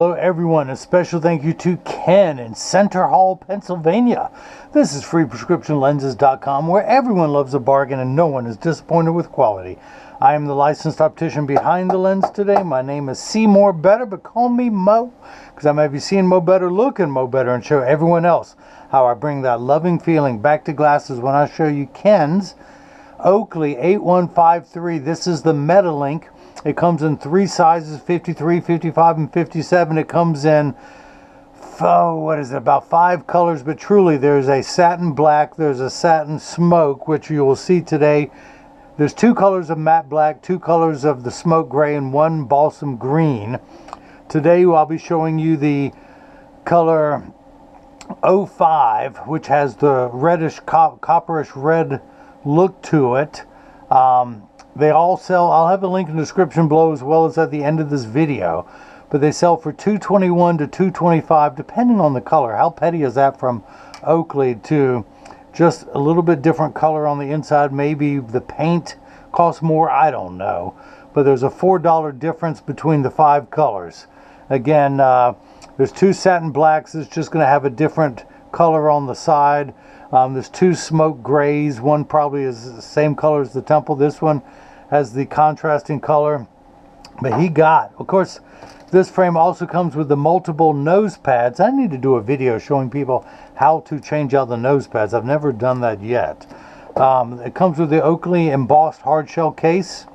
Hello everyone, a special thank you to Ken in Center Hall, Pennsylvania. This is freeprescriptionlenses.com, where everyone loves a bargain and no one is disappointed with quality. I am the licensed optician behind the lens today. My name is Seymour Better, but call me Mo, because I may be seeing Mo Better, looking Mo Better, and show everyone else how I bring that loving feeling back to glasses when I show you Ken's Oakley 8153. This is the Metalink. It comes in three sizes, 53, 55, and 57. It comes in, about 5 colors, but truly there's a satin black, there's a satin smoke, which you will see today. There's 2 colors of matte black, 2 colors of the smoke gray, and 1 balsam green. Today I'll be showing you the color 05, which has the reddish, copperish red look to it. They all sell, I'll have a link in the description below as well as at the end of this video, but they sell for $221 to $225 depending on the color. How petty is that from Oakley to just a little bit different color on the inside? Maybe the paint costs more, I don't know, but there's a $4 difference between the 5 colors. Again, there's 2 satin blacks. It's just going to have a different color on the side. There's 2 smoke grays. One probably is the same color as the temple. This one has the contrasting color. But of course, this frame also comes with the multiple nose pads. I need to do a video showing people how to change out the nose pads. I've never done that yet. It comes with the Oakley embossed hardshell case,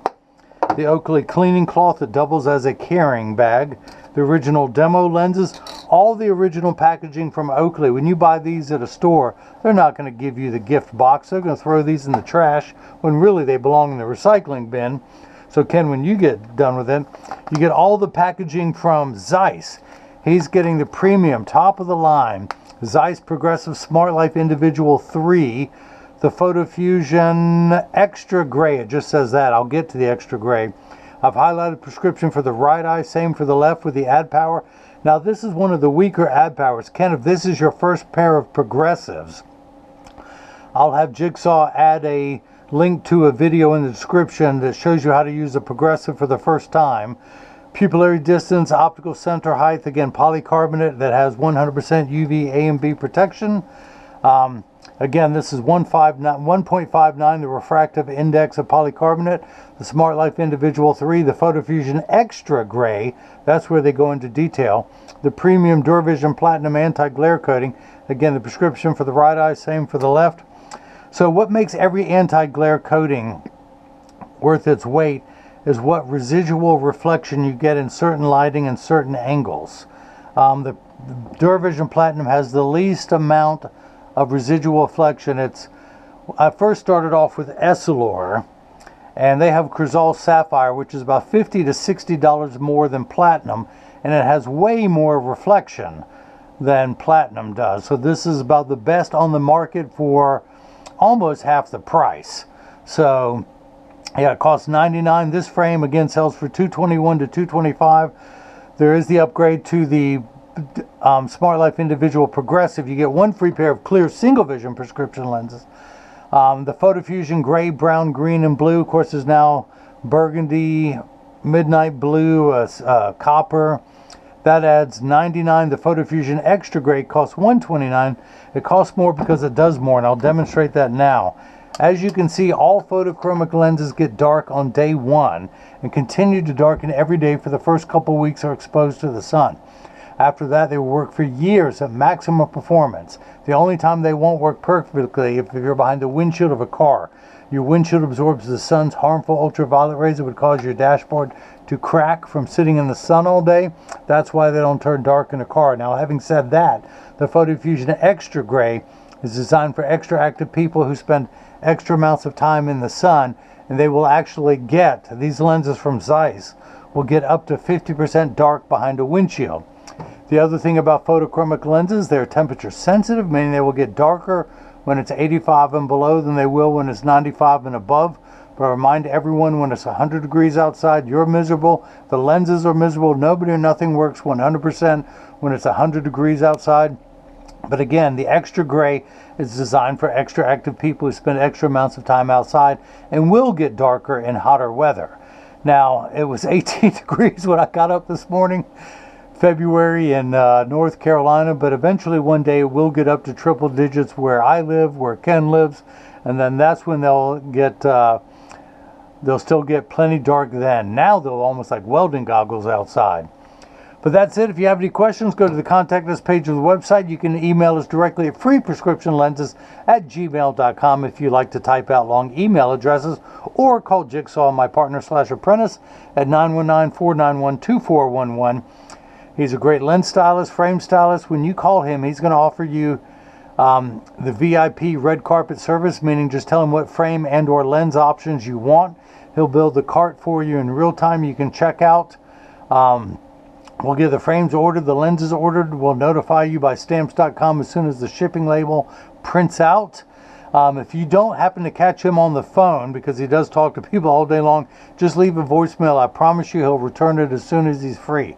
the Oakley cleaning cloth that doubles as a carrying bag, the original demo lenses, all the original packaging from Oakley. When you buy these at a store, they're not going to give you the gift box. They're going to throw these in the trash when really they belong in the recycling bin. So Ken, when you get done with it, you get all the packaging from Zeiss. He's getting the premium, top of the line, Zeiss Progressive Smart Life Individual 3, the Photofuion Extra Gray. It just says that. I'll get to the extra gray. I've highlighted prescription for the right eye, same for the left with the add power. Now this is one of the weaker add powers. Ken, if this is your first pair of progressives, I'll have Jigsaw add a link to a video in the description that shows you how to use a progressive for the first time. Pupillary distance, optical center height, again polycarbonate that has 100% UV A and B protection. Again, this is 1.59, the refractive index of polycarbonate. The Smart Life Individual 3, the Photofuion Extra Gray, that's where they go into detail. The premium Duravision Platinum anti-glare coating. Again, the prescription for the right eye, same for the left. So what makes every anti-glare coating worth its weight is what residual reflection you get in certain lighting and certain angles. The Duravision Platinum has the least amount of residual reflection. I first started off with Essilor, and they have Crizal Sapphire, which is about $50 to $60 more than Platinum, and it has way more reflection than Platinum does. So this is about the best on the market for almost half the price. So yeah, it costs $99. This frame again sells for $221 to $225. There is the upgrade to the Smart Life Individual Progressive. You get 1 free pair of clear single vision prescription lenses. The Photofuion gray, brown, green, and blue. Of course, there's now burgundy, midnight blue, copper. That adds $99. The Photofuion Extra Gray costs $129. It costs more because it does more, and I'll demonstrate that now. As you can see, all photochromic lenses get dark on day 1 and continue to darken every day for the first couple weeks are exposed to the sun. After that, they will work for years at maximum performance. The only time they won't work perfectly if you're behind the windshield of a car. Your windshield absorbs the sun's harmful ultraviolet rays that would cause your dashboard to crack from sitting in the sun all day. That's why they don't turn dark in a car. Now, having said that, the Photofuion Extra Gray is designed for extra active people who spend extra amounts of time in the sun, and they will actually get, these lenses from Zeiss, will get up to 50% dark behind a windshield. The other thing about photochromic lenses, they're temperature sensitive, meaning they will get darker when it's 85 and below than they will when it's 95 and above. But I remind everyone, when it's 100 degrees outside, you're miserable. The lenses are miserable. Nobody or nothing works 100% when it's 100 degrees outside. But again, the extra gray is designed for extra active people who spend extra amounts of time outside and will get darker in hotter weather. Now, it was 18 degrees when I got up this morning. February in North Carolina, but eventually one day it will get up to triple digits where I live, where Ken lives, and then that's when they'll still get plenty dark then. Now they'll almost like welding goggles outside. But that's it. If you have any questions, go to the contact us page of the website. You can email us directly at freeprescriptionlenses@gmail.com if you like to type out long email addresses, or call Jigsaw, my partner / apprentice, at 919-491-2411. He's a great lens stylist, frame stylist. When you call him, he's going to offer you the VIP red carpet service, meaning just tell him what frame and or lens options you want. He'll build the cart for you in real time. You can check out. We'll get the frames ordered, the lenses ordered. We'll notify you by stamps.com as soon as the shipping label prints out. If you don't happen to catch him on the phone, because he does talk to people all day long, just leave a voicemail. I promise you he'll return it as soon as he's free.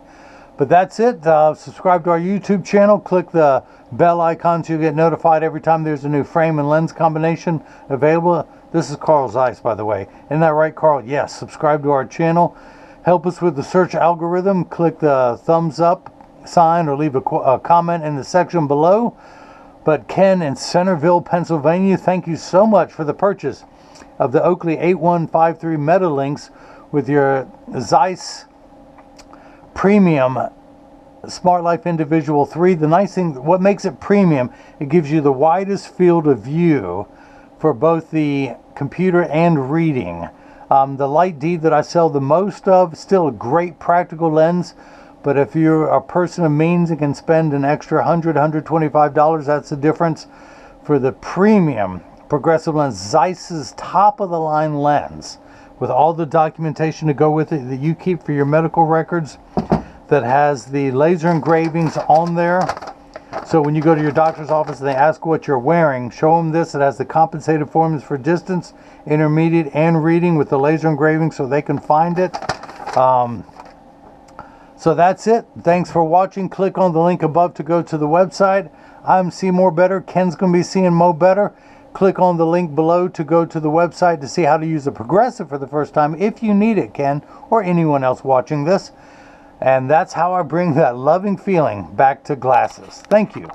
But that's it. Subscribe to our YouTube channel. Click the bell icon so you get notified every time there's a new frame and lens combination available. This is Carl Zeiss, by the way. Isn't that right, Carl? Yes. Subscribe to our channel. Help us with the search algorithm. Click the thumbs up sign or leave a comment in the section below. But Ken in Centerville, Pennsylvania, thank you so much for the purchase of the Oakley 8153 Metalinks with your Zeiss Premium Smart Life Individual 3. The nice thing, what makes it premium, it gives you the widest field of view for both the computer and reading. The Light D that I sell the most of, still a great practical lens, but if you're a person of means and can spend an extra $100, $125, that's the difference. For the premium progressive lens, Zeiss's top of the line lens, with all the documentation to go with it that you keep for your medical records, that has the laser engravings on there. So when you go to your doctor's office and they ask what you're wearing, show them this. It has the compensated formulas for distance, intermediate, and reading with the laser engraving so they can find it. So that's it. Thanks for watching. Click on the link above to go to the website. I'm See More Better. Ken's going to be seeing Mo Better. Click on the link below to go to the website to see how to use a progressive for the first time if you need it, Ken, or anyone else watching this. And that's how I bring that loving feeling back to glasses. Thank you.